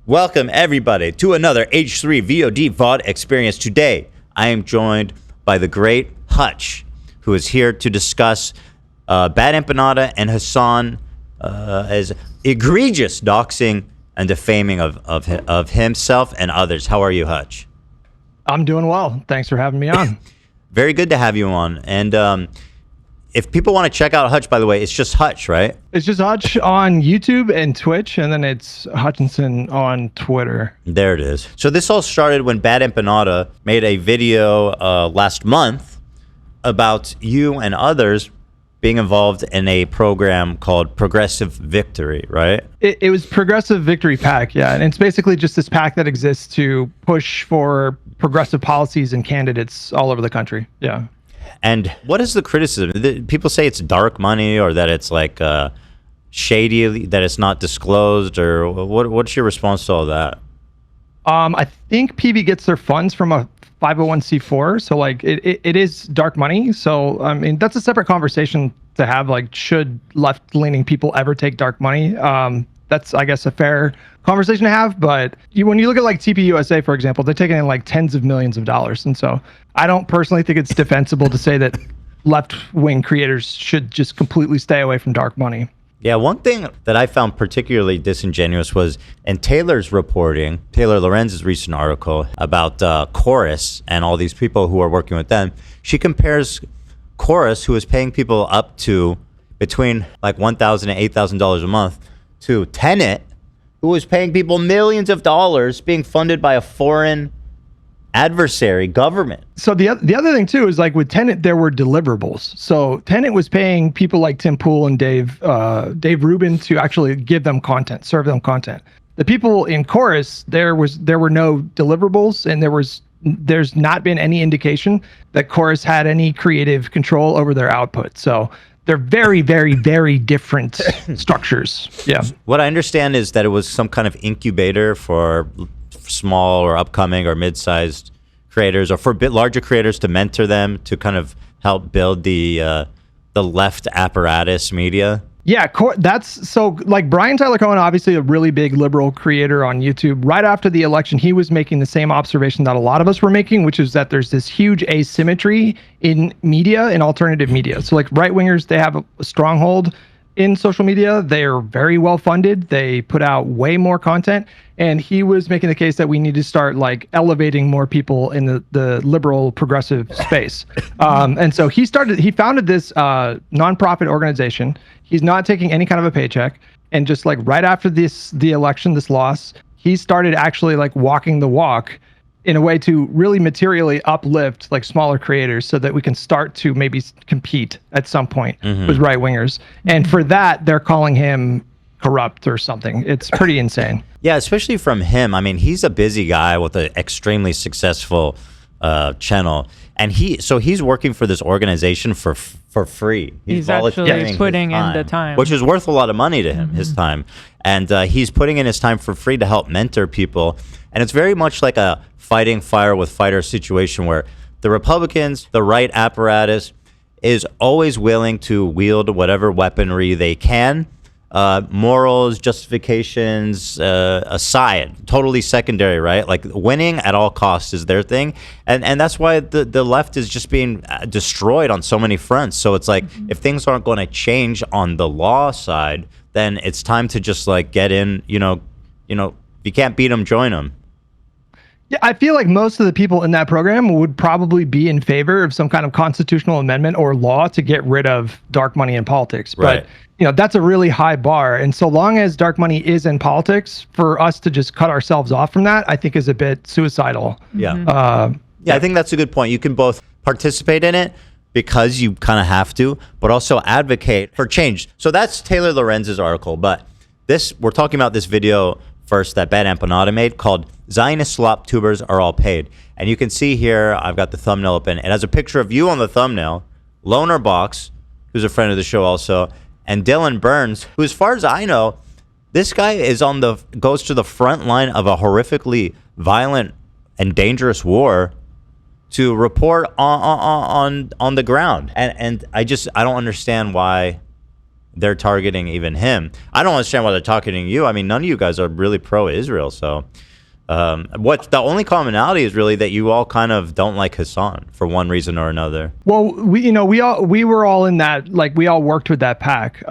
Welcome, everybody, to another H3 VOD VOD experience. Today, I am joined by the great Hutch, who is here to discuss Bad Empanada and Hasan as egregious doxing and defaming of himself and others. How are you, Hutch? I'm doing well. Thanks for having me on. Very good to have you on. And if people want to check out Hutch, by the way, it's just Hutch, right? It's just Hutch on YouTube and Twitch, and then it's Hutchinson on Twitter. There it is. So this all started when Bad Empanada made a video last month about you and others being involved in a program called Progressive Victory, right? It was Progressive Victory PAC, yeah. And it's basically just this PAC that exists to push for progressive policies and candidates all over the country. Yeah. And what is the criticism? People say it's dark money, or that it's like shady, that it's not disclosed, or what's your response to all that? I think PV gets their funds from a 501c4, so like it is dark money. So I mean, that's a separate conversation to have. Like, should left-leaning people ever take dark money? That's, I guess, a fair conversation to have. But when you look at like TPUSA, for example, they're taking in like tens of millions of dollars. And so I don't personally think it's defensible to say that left-wing creators should just completely stay away from dark money. Yeah, one thing that I found particularly disingenuous was in Taylor's reporting, Taylor Lorenz's recent article about Chorus and all these people who are working with them. She compares Chorus, who is paying people up to between like $1,000 and $8,000 a month, to Tenet, who is paying people millions of dollars, being funded by a foreign adversary government. So the other thing too is, like, with Tenet, there were deliverables. So Tenet was paying people like Tim Pool and Dave Rubin to actually give them content, serve them content. The people in Chorus, there were no deliverables, and there's not been any indication that Chorus had any creative control over their output. So they're very, very, very different structures. Yeah. What I understand is that it was some kind of incubator for small or upcoming or mid-sized creators, or for a bit larger creators, to mentor them, to kind of help build the left apparatus media. Yeah, that's so, like, Brian Tyler Cohen, obviously a really big liberal creator on YouTube. Right after the election, he was making the same observation that a lot of us were making, which is that there's this huge asymmetry in media, in alternative media. So like right-wingers, they have a stronghold in social media. They're very well funded. They put out way more content. And he was making the case that we need to start like elevating more people in the liberal progressive space. And so he founded this nonprofit organization. He's not taking any kind of a paycheck. And just like right after the election, this loss, he started actually like walking the walk in a way to really materially uplift like smaller creators, so that we can start to maybe compete at some point with right wingers. And for that, they're calling him corrupt or something. It's pretty insane. Yeah, especially from him. I mean, he's a busy guy with an extremely successful channel, and he's working for this organization for free. He's actually putting in the time, which is worth a lot of money to him, his time, and he's putting in his time for free to help mentor people. And it's very much like a fighting fire with fire situation, where the Republicans, the right apparatus, is always willing to wield whatever weaponry they can. Morals, justifications aside, totally secondary, right? Like, winning at all costs is their thing, and that's why the left is just being destroyed on so many fronts. So it's like, if things aren't going to change on the law side, then it's time to just like get in. You know, if you can't beat them, join them. Yeah, I feel like most of the people in that program would probably be in favor of some kind of constitutional amendment or law to get rid of dark money in politics. But that's a really high bar. And so long as dark money is in politics, for us to just cut ourselves off from that, I think is a bit suicidal. Yeah. I think that's a good point. You can both participate in it because you kind of have to, but also advocate for change. So that's Taylor Lorenz's article. But we're talking about this video first that Bad Empanada made, called Zionist Slop Tubers Are All Paid. And you can see here, I've got the thumbnail open. It has a picture of you on the thumbnail, Loner Box, who's a friend of the show also, and Dylan Burns, who, as far as I know, this guy goes to the front line of a horrifically violent and dangerous war to report on the ground. And I don't understand why they're targeting even him. I don't understand why they're targeting you. I mean, none of you guys are really pro-Israel, so what the only commonality is really that you all kind of don't like Hasan for one reason or another. Well, we were all in that, like, we all worked with that pack.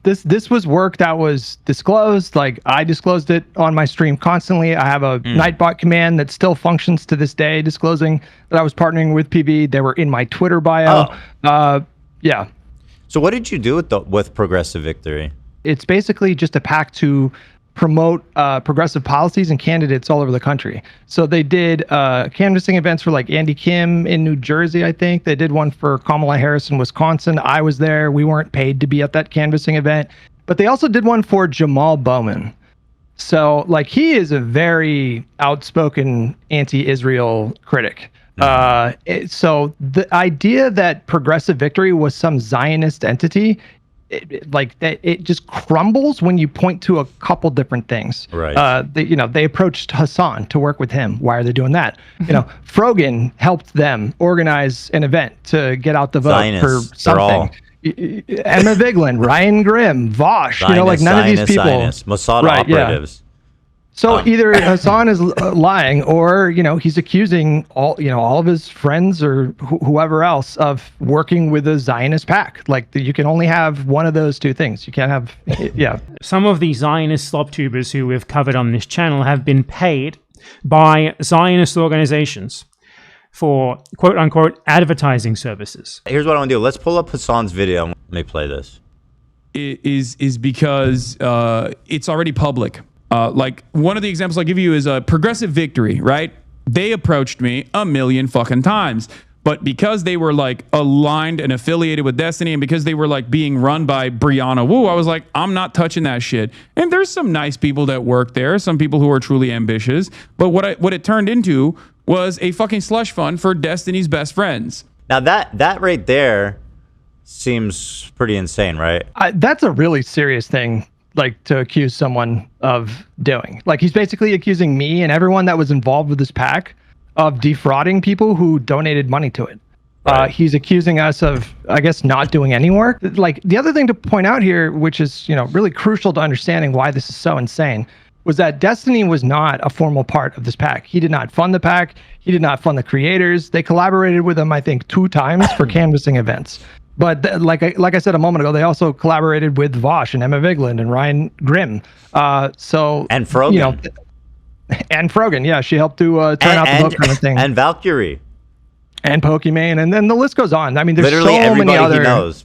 This was work that was disclosed. Like, I disclosed it on my stream constantly. I have a Nightbot command that still functions to this day, disclosing that I was partnering with PB. They were in my Twitter bio. Yeah. So what did you do with Progressive Victory? It's basically just a pack to promote progressive policies and candidates all over the country. So they did canvassing events for like Andy Kim in New Jersey, I think. They did one for Kamala Harris in Wisconsin. I was there. We weren't paid to be at that canvassing event. But they also did one for Jamal Bowman. So like he is a very outspoken anti-Israel critic. So the idea that Progressive Victory was some Zionist entity, it just crumbles when you point to a couple different things. Right. They approached Hasan to work with him. Why are they doing that? Frogan helped them organize an event to get out the vote Zionists, for something. Emma Vigeland, Ryan Grimm, Vosh, Zionists, none of these people. Zionists, Mossad operatives. Yeah. So either Hasan is lying, or he's accusing all of his friends or whoever else of working with a Zionist pack. Like you can only have one of those two things. You can't have, Some of the Zionist slop tubers who we've covered on this channel have been paid by Zionist organizations for quote unquote advertising services. Here's what I want to do. Let's pull up Hasan's video. Let me play this. Is because it's already public. Like one of the examples I'll give you is Progressive Victory, right? They approached me a million fucking times, but because they were like aligned and affiliated with Destiny, and because they were like being run by Brianna Wu, I was like, I'm not touching that shit. And there's some nice people that work there, some people who are truly ambitious, but what it turned into was a fucking slush fund for Destiny's best friends. Now that right there seems pretty insane, right? That's a really serious thing, like, to accuse someone of doing. Like, he's basically accusing me and everyone that was involved with this pack of defrauding people who donated money to it. Right. He's accusing us of, I guess, not doing any work. Like, the other thing to point out here, which is, really crucial to understanding why this is so insane, was that Destiny was not a formal part of this pack. He did not fund the pack. He did not fund the creators. They collaborated with him, I think, 2 times for canvassing events. But like I said a moment ago, they also collaborated with Vosh and Emma Vigeland and Ryan Grimm. And Frogan. And Frogan, yeah, she helped to turn out the vote kind of thing. And Valkyrie. And Pokimane, and then the list goes on. I mean, there's literally so many other. He knows.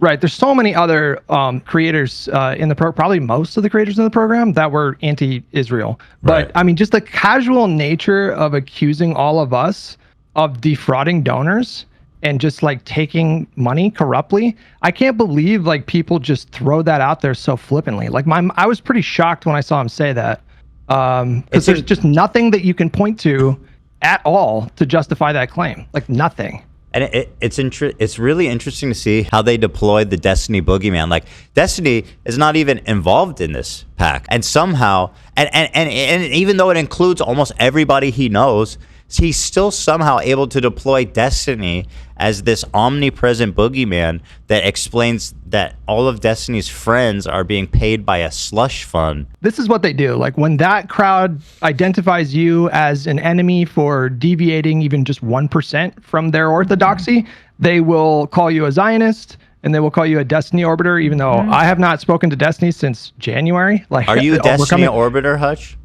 Right, there's so many other creators in the probably most of the creators in the program that were anti-Israel. But I mean, just the casual nature of accusing all of us of defrauding donors and just like taking money corruptly. I can't believe like people just throw that out there so flippantly. Like I was pretty shocked when I saw him say that. Because there's just nothing that you can point to at all to justify that claim. Like nothing. And it's really interesting to see how they deployed the Destiny boogeyman. Like Destiny is not even involved in this pack, and somehow, and even though it includes almost everybody he knows, he's still somehow able to deploy Destiny as this omnipresent boogeyman that explains that all of Destiny's friends are being paid by a slush fund. This is what they do. Like when that crowd identifies you as an enemy for deviating even just 1% from their orthodoxy, they will call you a Zionist and they will call you a Destiny orbiter, even though I have not spoken to Destiny since January. Like, are you a Destiny orbiter, Hutch?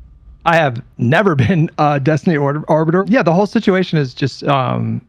I have never been a Destiny orbiter. Yeah, the whole situation is just, I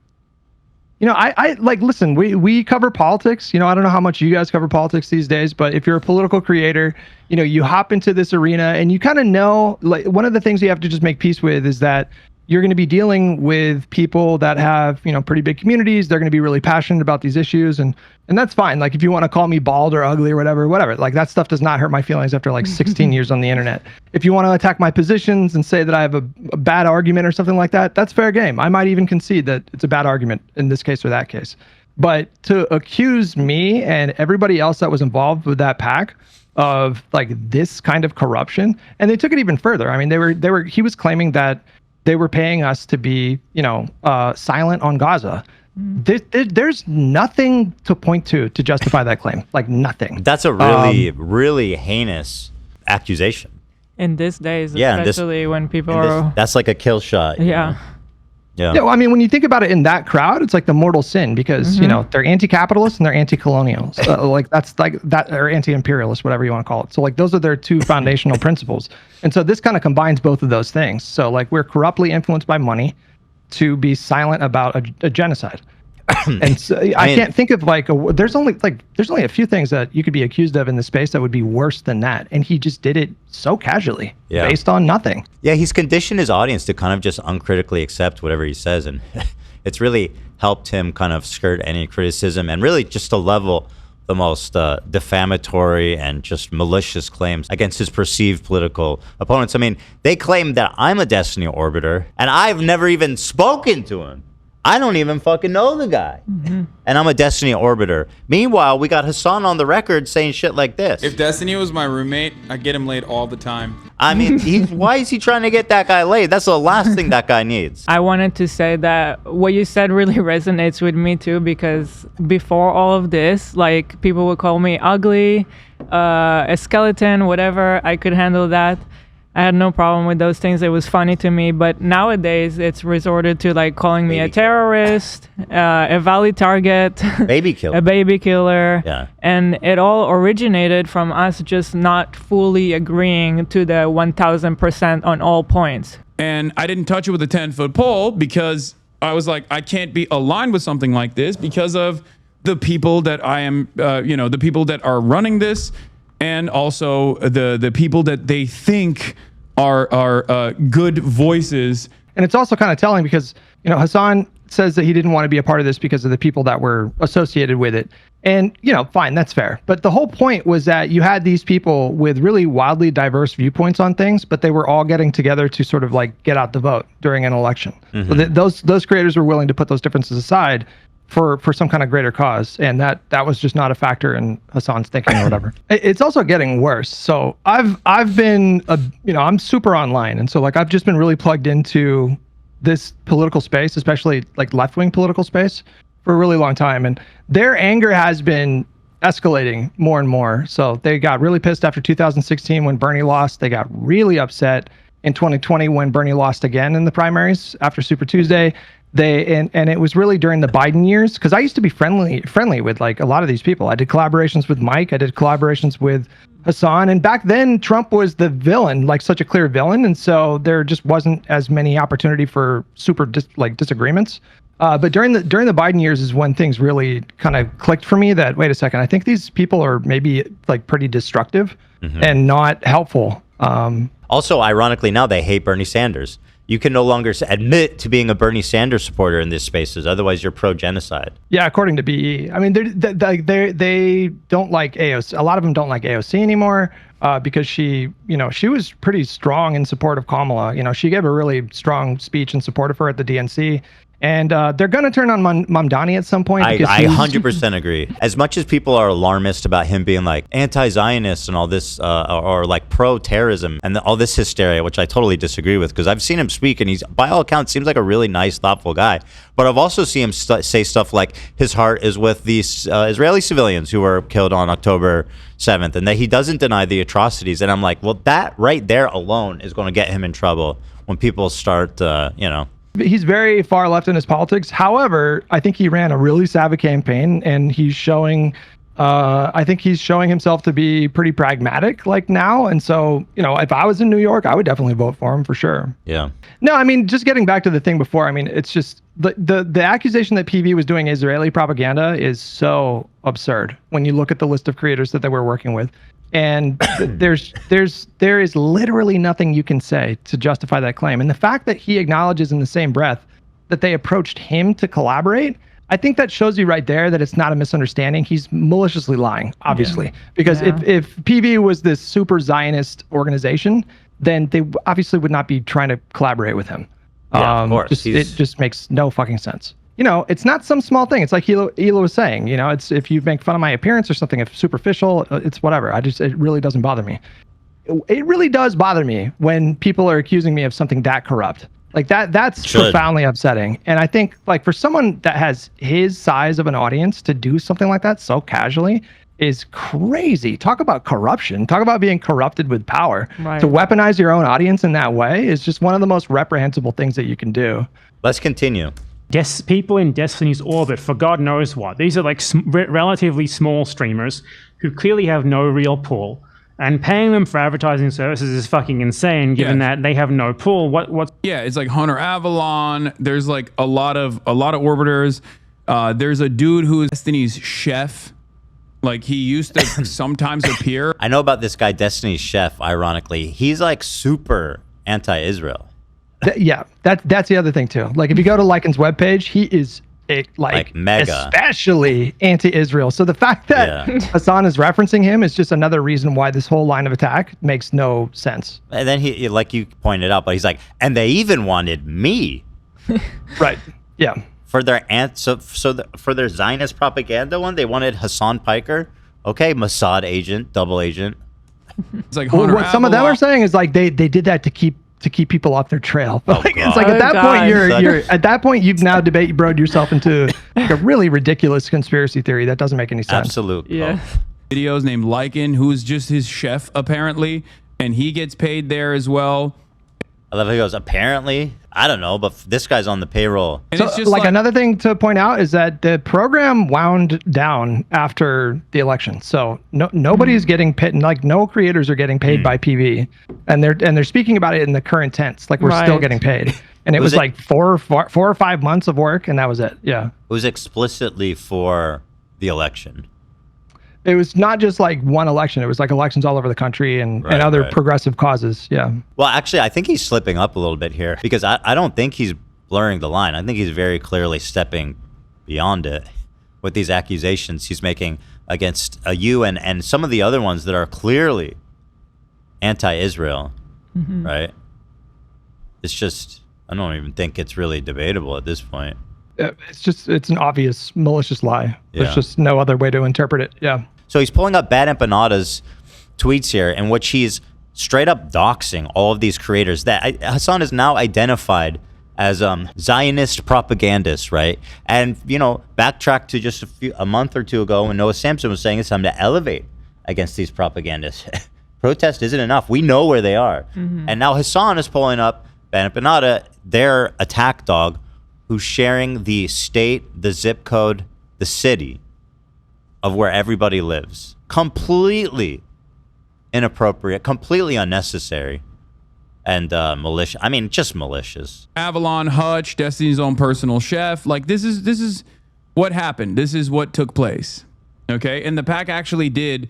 like, listen, we cover politics. I don't know how much you guys cover politics these days, but if you're a political creator, you hop into this arena and you kind of know, like, one of the things you have to just make peace with is that you're going to be dealing with people that have, pretty big communities. They're going to be really passionate about these issues. And that's fine. Like, if you want to call me bald or ugly or whatever, like, that stuff does not hurt my feelings after like 16 years on the internet. If you want to attack my positions and say that I have a bad argument or something like that, that's fair game. I might even concede that it's a bad argument in this case or that case. But to accuse me and everybody else that was involved with that pack of like this kind of corruption, and they took it even further. I mean, he was claiming that they were paying us to be, silent on Gaza. There's nothing to point to justify that claim. Like nothing. That's a really, really heinous accusation. In these days, especially when people are... That's like a kill shot. Yeah. Yeah. Well, I mean, when you think about it in that crowd, it's like the mortal sin because, they're anti-capitalist and they're anti-colonial. So, like, that's like that, or anti-imperialist, whatever you want to call it. So, like, those are their two foundational principles. And so this kind of combines both of those things. So, like, we're corruptly influenced by money to be silent about a genocide. And so I can't think of there's only a few things that you could be accused of in the space that would be worse than that, and he just did it so casually, based on nothing. Yeah, he's conditioned his audience to kind of just uncritically accept whatever he says, and it's really helped him kind of skirt any criticism and really just to level the most defamatory and just malicious claims against his perceived political opponents. I mean, they claim that I'm a Destiny Orbiter, and I've never even spoken to him. I don't even fucking know the guy. And I'm a Destiny Orbiter. Meanwhile, we got Hasan on the record saying shit like this. If Destiny was my roommate, I'd get him laid all the time. I mean, why is he trying to get that guy laid? That's the last thing that guy needs. I wanted to say that what you said really resonates with me too, because before all of this, like, people would call me ugly, a skeleton, whatever. I could handle that. I had no problem with those things. It was funny to me. But nowadays, it's resorted to like calling me a terrorist, a valid target, baby killer, a baby killer. Yeah. And it all originated from us just not fully agreeing to the 1,000% on all points. And I didn't touch it with a 10-foot pole because I was like, I can't be aligned with something like this because of the people that I am, the people that are running this. And also the people that they think are good voices. And it's also kind of telling because, Hasan says that he didn't want to be a part of this because of the people that were associated with it. And, fine, that's fair. But the whole point was that you had these people with really wildly diverse viewpoints on things, but they were all getting together to sort of like get out the vote during an election. So those creators were willing to put those differences aside for some kind of greater cause, and that was just not a factor in Hasan's thinking or whatever. It's also getting worse. So I've been I'm super online, and so like I've just been really plugged into this political space, especially like left-wing political space, for a really long time, and their anger has been escalating more and more. So they got really pissed after 2016 when Bernie lost. They got really upset in 2020 when Bernie lost again in the primaries after Super Tuesday. And it was really during the Biden years, because I used to be friendly with like a lot of these people. I did collaborations with Mike. I did collaborations with Hasan. And back then, Trump was the villain, like such a clear villain. And so there just wasn't as many opportunity for super disagreements. But during the Biden years is when things really kind of clicked for me that, wait a second, I think these people are maybe like pretty destructive and not helpful. Also, ironically, now they hate Bernie Sanders. You can no longer admit to being a Bernie Sanders supporter in these spaces. Otherwise, you're pro-genocide. Yeah, according to BE. I mean, they don't like AOC. A lot of them don't like AOC anymore because she was pretty strong in support of Kamala. She gave a really strong speech in support of her at the DNC. And they're going to turn on Mamdani at some point. I 100% agree. As much as people are alarmist about him being like anti-Zionist and all this, or like pro-terrorism and all this hysteria, which I totally disagree with, because I've seen him speak and he's, by all accounts, seems like a really nice, thoughtful guy. But I've also seen him say stuff like his heart is with these Israeli civilians who were killed on October 7th, and that he doesn't deny the atrocities. And I'm like, well, that right there alone is going to get him in trouble when people start, He's very far left in his politics. However, I think he ran a really savvy campaign, and he's showing, I think he's showing himself to be pretty pragmatic like now. And so, if I was in New York, I would definitely vote for him for sure. Yeah. No, I mean, just getting back to the thing before, I mean, it's just the accusation that PV was doing Israeli propaganda is so absurd when you look at the list of creators that they were working with. And there is literally nothing you can say to justify that claim. And the fact that he acknowledges in the same breath that they approached him to collaborate, I think that shows you right there that it's not a misunderstanding. He's maliciously lying, obviously, because if PV was this super Zionist organization, then they obviously would not be trying to collaborate with him. Yeah, of course. It just makes no fucking sense. It's not some small thing. It's like Hilo was saying, it's if you make fun of my appearance or something, if superficial, it's whatever. It really doesn't bother me. It really does bother me when people are accusing me of something that corrupt. Like that's Should. profoundly upsetting. And I think like for someone that has his size of an audience to do something like that so casually is crazy. Talk about corruption. Talk about being corrupted with power. Right. To weaponize your own audience in that way is just one of the most reprehensible things that you can do. Let's continue. People in Destiny's orbit for God knows what. These are like relatively small streamers who clearly have no real pull. And paying them for advertising services is fucking insane, given that they have no pull. What? Yeah, it's like Hunter Avalon. There's like a lot of orbiters. There's a dude who is Destiny's chef. Like he used to sometimes appear. I know about this guy, Destiny's Chef, ironically. He's like super anti-Israel. Yeah, that's the other thing too. Like if you go to Lycan's webpage, he is like mega, especially anti-Israel. So the fact that Hasan is referencing him is just another reason why this whole line of attack makes no sense. And then he, like you pointed out, but he's like, and they even wanted me. Right. Yeah. For their for their Zionist propaganda one, they wanted Hasan Piker. Okay, Mossad agent, double agent. It's like Hunter What some of them are saying is like they did that to keep people off their trail. But like, it's like at that point you're at that point you've now broed yourself into like a really ridiculous conspiracy theory that doesn't make any sense. Absolutely. Yeah. Videos named Lycan, who's just his chef apparently, and he gets paid there as well. I love how he goes, apparently, I don't know, but this guy's on the payroll. And So, it's just like another thing to point out is that the program wound down after the election. So nobody's getting paid. Like no creators are getting paid by PV, and they're speaking about it in the current tense. Like we're still Right. getting paid, and it was like four or 5 months of work, and that was it. Yeah, It was explicitly for the election. it was not just like one election. It was like elections all over the country and other progressive causes. Yeah. Well, actually, I think he's slipping up a little bit here because I don't think he's blurring the line. I think he's very clearly stepping beyond it with these accusations he's making against you and some of the other ones that are clearly anti-Israel, right? It's just, I don't even think it's really debatable at this point. It's an obvious malicious lie. Yeah. There's just no other way to interpret it. Yeah. So he's pulling up Bad Empanada's tweets here in which he's straight up doxing all of these creators that Hasan is now identified as Zionist propagandists, right? And, you know, backtrack to just a month or two ago when Noah Samson was saying it's time to elevate against these propagandists. Protest isn't enough. We know where they are. And now Hasan is pulling up Bad Empanada, their attack dog, who's sharing the state, the zip code, the city of where everybody lives. Completely inappropriate, completely unnecessary, and malicious. I mean, just malicious. Avalon, Hutch, Destiny's own personal chef. Like this is what happened. This is what took place. Okay, and the pack actually did,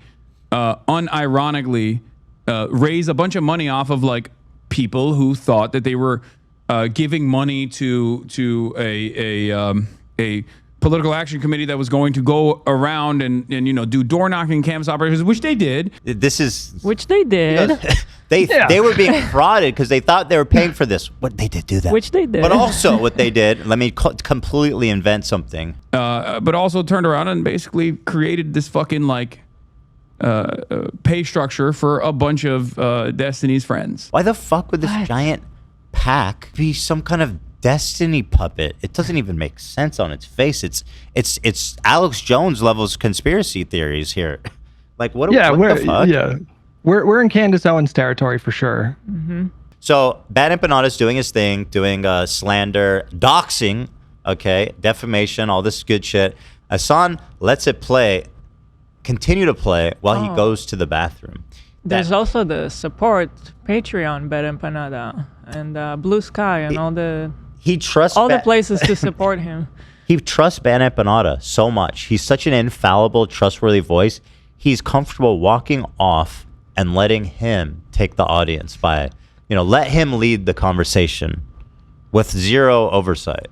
unironically, raise a bunch of money off of like people who thought that they were giving money to a political action committee that was going to go around and you know do door knocking canvas operations, which they did. Which they did. They were being frauded because they thought they were paying for this. What they did do that. Which they did. But also what they did, let me completely invent something. But also turned around and basically created this fucking like pay structure for a bunch of Destiny's friends. Why the fuck would this giant pack be some kind of Destiny puppet? It doesn't even make sense on its face. It's Alex Jones levels conspiracy theories here. Like what the fuck? Yeah. We're in Candace Owens territory for sure. So Bad Empanada's doing his thing, doing slander, doxing, okay, defamation, all this good shit. Hasan lets it continue to play while he goes to the bathroom. There's also the support Patreon Bad Empanada and Blue Sky and all the places to support him. He trusts Bad Empanada so much. He's such an infallible, trustworthy voice. He's comfortable walking off and letting him take the audience by, let him lead the conversation with zero oversight.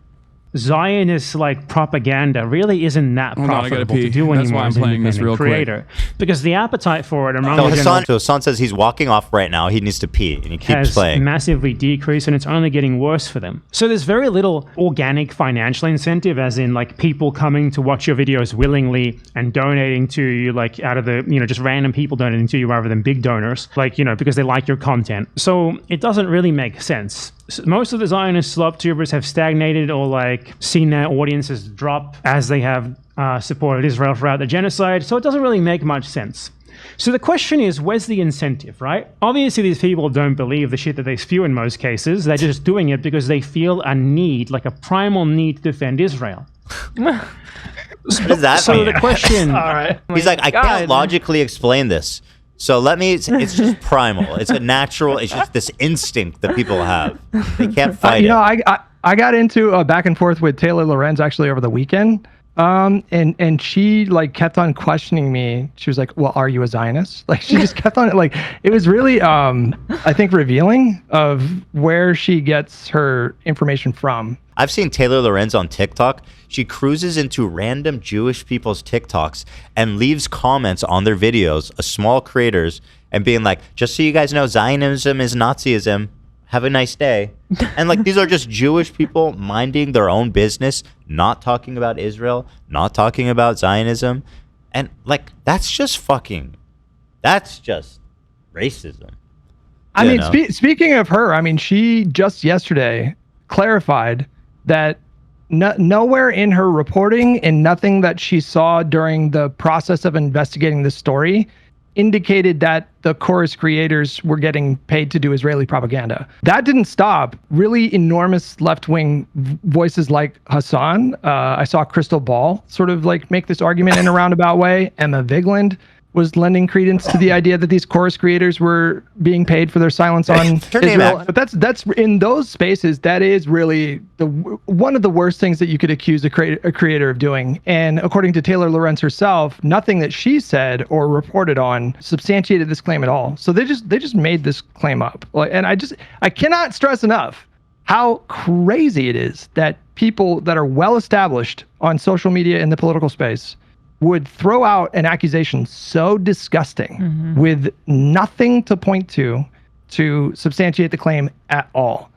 Zionist like propaganda really isn't that profitable to do anymore as an independent creator, because the appetite for it among Hasan says he's walking off right now. He needs to pee, and he keeps playing. Massively decreased, and it's only getting worse for them. So there's very little organic financial incentive, as in like people coming to watch your videos willingly and donating to you, like out of the just random people donating to you rather than big donors, like because they like your content. So it doesn't really make sense. most of the Zionist slop tubers have stagnated or like seen their audiences drop as they have supported Israel throughout the genocide. So it doesn't really make much sense. So the question is, where's the incentive, right? Obviously, these people don't believe the shit that they spew in most cases. They're just doing it because they feel a need, like a primal need to defend Israel. What does that So mean? the question... All right. He's like, I God. can't logically explain this. So it's just primal. It's a natural, it's just this instinct that people have. They can't fight You know, it. I got into a back and forth with Taylor Lorenz actually over the weekend. And she like kept on questioning me. She was like, well, are you a Zionist? Like she just kept on like, it was really, I think revealing of where she gets her information from. I've seen Taylor Lorenz on TikTok. She cruises into random Jewish people's TikToks and leaves comments on their videos, small creators, and being like, just so you guys know, Zionism is Nazism. Have a nice day. And like, these are just Jewish people minding their own business, not talking about Israel, not talking about Zionism. And like, that's just racism. I You mean, know? speaking of her, I mean, she just yesterday clarified that nowhere in her reporting and nothing that she saw during the process of investigating the story indicated that the chorus creators were getting paid to do Israeli propaganda. That didn't stop really enormous left-wing voices like Hasan. I saw Crystal Ball sort of like make this argument in a roundabout way. Emma Vigeland was lending credence to the idea that these chorus creators were being paid for their silence on Her name Israel. act- But that's in those spaces, that is really one of the worst things that you could accuse a creator of doing. And according to Taylor Lorenz herself, nothing that she said or reported on substantiated this claim at all. So they just made this claim up. And I cannot stress enough how crazy it is that people that are well established on social media in the political space would throw out an accusation so disgusting with nothing to point to substantiate the claim at all.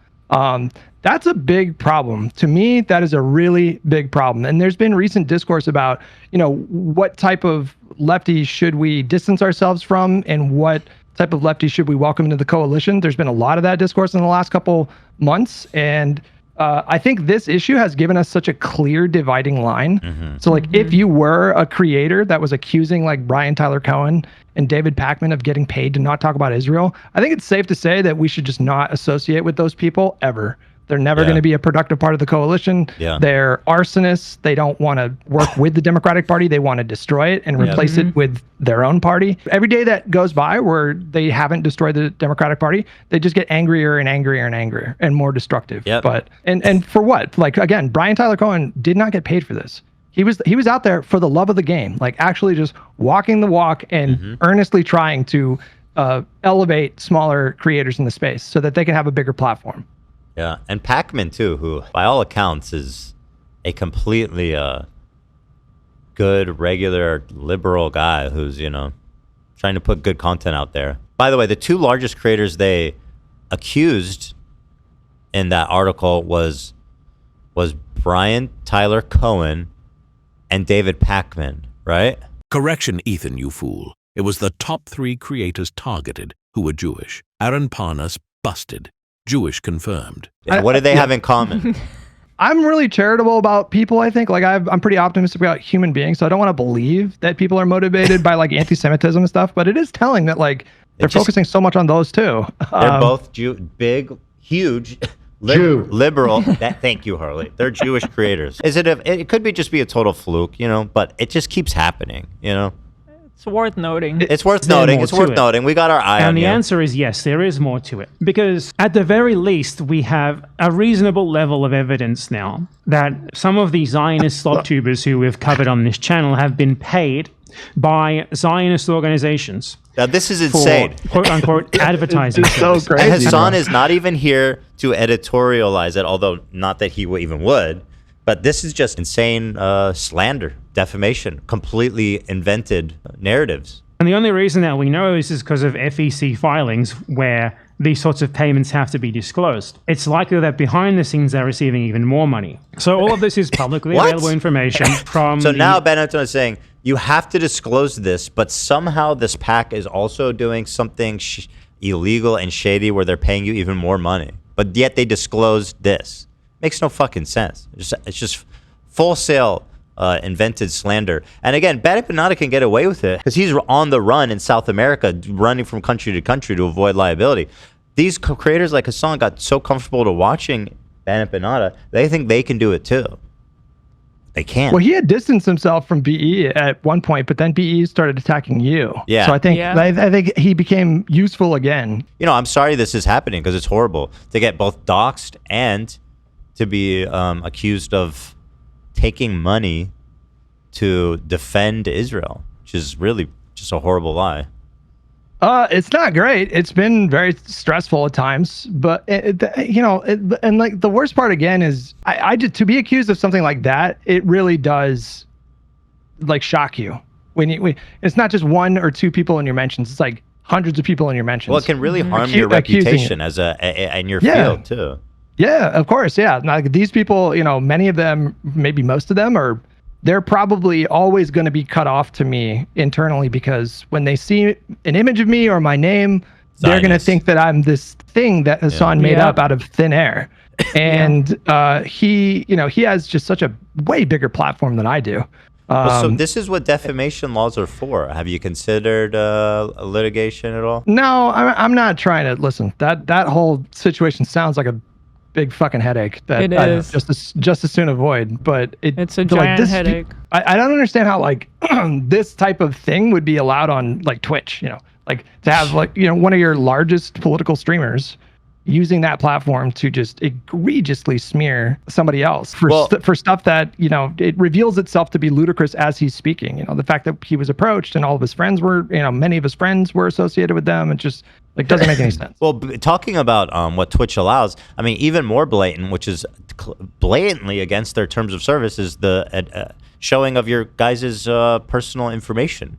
That's a big problem. To me, that is a really big problem. And there's been recent discourse about, what type of lefty should we distance ourselves from and what type of lefty should we welcome into the coalition. There's been a lot of that discourse in the last couple months. And I think this issue has given us such a clear dividing line. So like if you were a creator that was accusing like Brian Tyler Cohen and David Pakman of getting paid to not talk about Israel, I think it's safe to say that we should just not associate with those people ever. They're never going to be a productive part of the coalition. Yeah. They're arsonists. They don't want to work with the Democratic Party. They want to destroy it and replace it with their own party. Every day that goes by where they haven't destroyed the Democratic Party, they just get angrier and angrier and angrier and more destructive. Yep. But and for what? Like again, Brian Tyler Cohen did not get paid for this. He was out there for the love of the game, like actually just walking the walk and earnestly trying to elevate smaller creators in the space so that they can have a bigger platform. Yeah, and Pakman too, who by all accounts is a completely good, regular, liberal guy who's trying to put good content out there. By the way, the two largest creators they accused in that article was Brian Tyler Cohen and David Pakman, right? Correction, Ethan, you fool. It was the top 3 creators targeted who were Jewish. Aaron Parnas busted. Jewish confirmed. And what do they have in common? I'm really charitable about people. I think like I'm pretty optimistic about human beings, so I don't want to believe that people are motivated by like anti-Semitism and stuff. But it is telling that like they're focusing so much on those too. They're both big, huge, liberal. Thank you, Harley. They're Jewish creators. It could be just be a total fluke, but it just keeps happening, It's worth noting. It's worth There's noting. more It's to worth it. noting. We got our eye on And the you. answer is yes, there is more to it. Because at the very least, we have a reasonable level of evidence now that some of the Zionist slop tubers who we've covered on this channel have been paid by Zionist organizations Now this is for insane. quote-unquote advertising. It's so services. crazy. And Hasan is not even here to editorialize it, although not that he even would. But this is just insane slander, defamation, completely invented narratives. And the only reason that we know this is because of FEC filings where these sorts of payments have to be disclosed. It's likely that behind the scenes they're receiving even more money. So all of this is publicly What? available information from So the- now Benetton is saying you have to disclose this, but somehow this PAC is also doing something illegal and shady where they're paying you even more money. but yet they disclosed this. Makes no fucking sense. It's just full sale invented slander. And again, Bad Hypnotic can get away with it because he's on the run in South America, running from country to country to avoid liability. These creators like Hasan got so comfortable to watching Bad Hypnotic, they think they can do it too. They can't. Well, he had distanced himself from BE at one point, but then BE started attacking you. Yeah. So I think I think he became useful again. You know, I'm sorry this is happening because it's horrible to get both doxxed and to be accused of taking money to defend Israel, which is really just a horrible lie. It's not great. It's been very stressful at times, but and like the worst part again is I did to be accused of something like that. It really does like shock you when it's not just one or two people in your mentions. It's like hundreds of people in your mentions. Well, it can really harm your reputation as in your field too. Yeah, of course. Yeah. Like these people, many of them, maybe most of them they're probably always going to be cut off to me internally because when they see an image of me or my name, they're going to think that I'm this thing that Hasan made up out of thin air. And he has just such a way bigger platform than I do. So this is what defamation laws are for. Have you considered litigation at all? No, I'm not trying to listen. That whole situation sounds like a big fucking headache that it I is. just as soon avoid. But it's a giant headache. I don't understand how like this type of thing would be allowed on like Twitch. Like to have like one of your largest political streamers using that platform to just egregiously smear somebody else for stuff that it reveals itself to be ludicrous as he's speaking. The fact that he was approached and all of his friends were many of his friends were associated with them. It just like doesn't make any sense. Well, talking about what Twitch allows, I mean, even more blatant, which is blatantly against their terms of service, is the showing of your guys' personal information.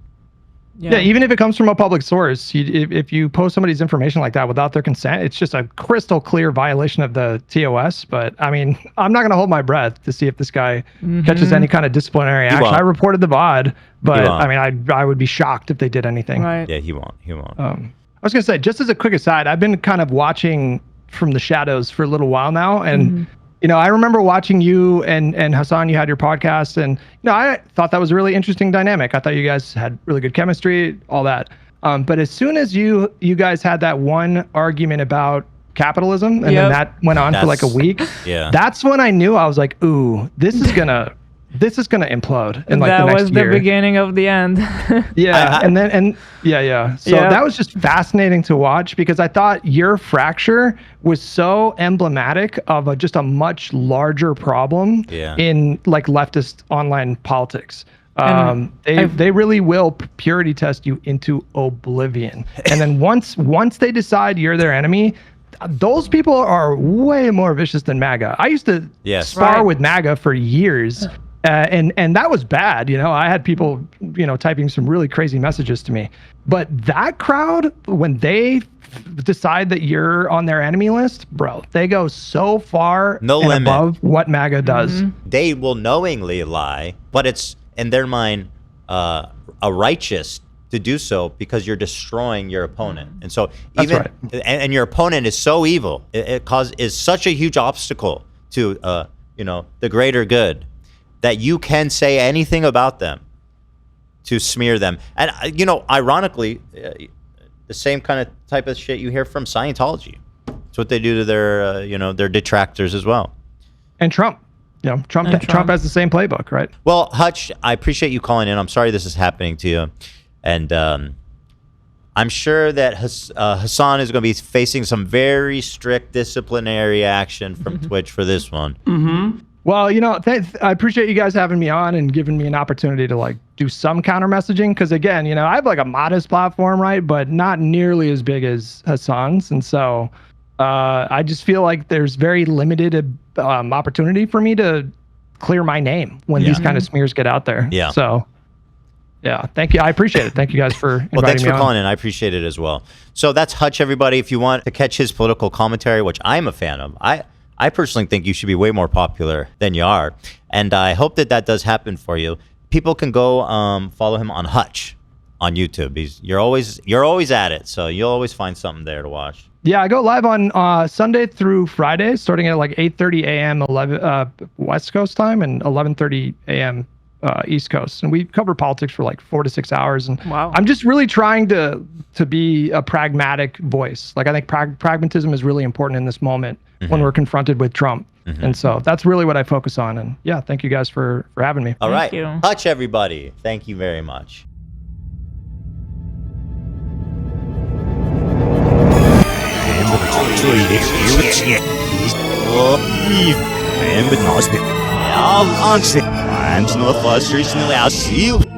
Yeah, even if it comes from a public source, if you post somebody's information like that without their consent, it's just a crystal clear violation of the TOS. But I mean, I'm not going to hold my breath to see if this guy catches any kind of disciplinary action. I reported the VOD, but I mean, I would be shocked if they did anything. Right. Yeah, he won't. I was going to say, just as a quick aside, I've been kind of watching from the shadows for a little while now. And, I remember watching you and Hasan, you had your podcast. And, I thought that was a really interesting dynamic. I thought you guys had really good chemistry, all that. But as soon as you guys had that one argument about capitalism, and then that went on for like a week, that's when I knew. I was like, ooh, this is going to implode in like the next year. That was the beginning of the end. So that was just fascinating to watch because I thought your fracture was so emblematic of just a much larger problem in like leftist online politics. They really will purity test you into oblivion. And then once they decide you're their enemy, those people are way more vicious than MAGA. I used to spar with MAGA for years. And that was bad. I had people, typing some really crazy messages to me. But that crowd, when they decide that you're on their enemy list, bro, they go so far above what MAGA does. They will knowingly lie, but it's in their mind a righteous to do so because you're destroying your opponent. And so and your opponent is so evil, it is such a huge obstacle to the greater good, that you can say anything about them to smear them. And, ironically, the same kind of type of shit you hear from Scientology. It's what they do to their detractors as well. And Trump. Trump has the same playbook, right? Well, Hutch, I appreciate you calling in. I'm sorry this is happening to you. And I'm sure that Hasan is going to be facing some very strict disciplinary action from Twitch for this one. Well, I appreciate you guys having me on and giving me an opportunity to like do some counter messaging. Because again, I have like a modest platform, right? But not nearly as big as Hasan's. And so I just feel like there's very limited opportunity for me to clear my name when these kind of smears get out there. Yeah. So thank you. I appreciate it. Thank you guys for inviting me on. Well, thanks for calling in. I appreciate it as well. So that's Hutch, everybody. If you want to catch his political commentary, which I'm a fan of, I personally think you should be way more popular than you are. And I hope that does happen for you. People can go follow him on Hutch on YouTube. You're always at it, so you'll always find something there to watch. Yeah, I go live on Sunday through Friday, starting at like 8:30 a.m. 11 West Coast time and 11:30 a.m. East Coast, and we cover politics for like 4 to 6 hours. And Wow. I'm just really trying to be a pragmatic voice. Like I think pragmatism is really important in this moment when we're confronted with Trump, and so that's really what I focus on. And yeah, thank you guys for having me. All right. Thank you. Touch, everybody. Thank you very much. I'm not frustration. I'll see you.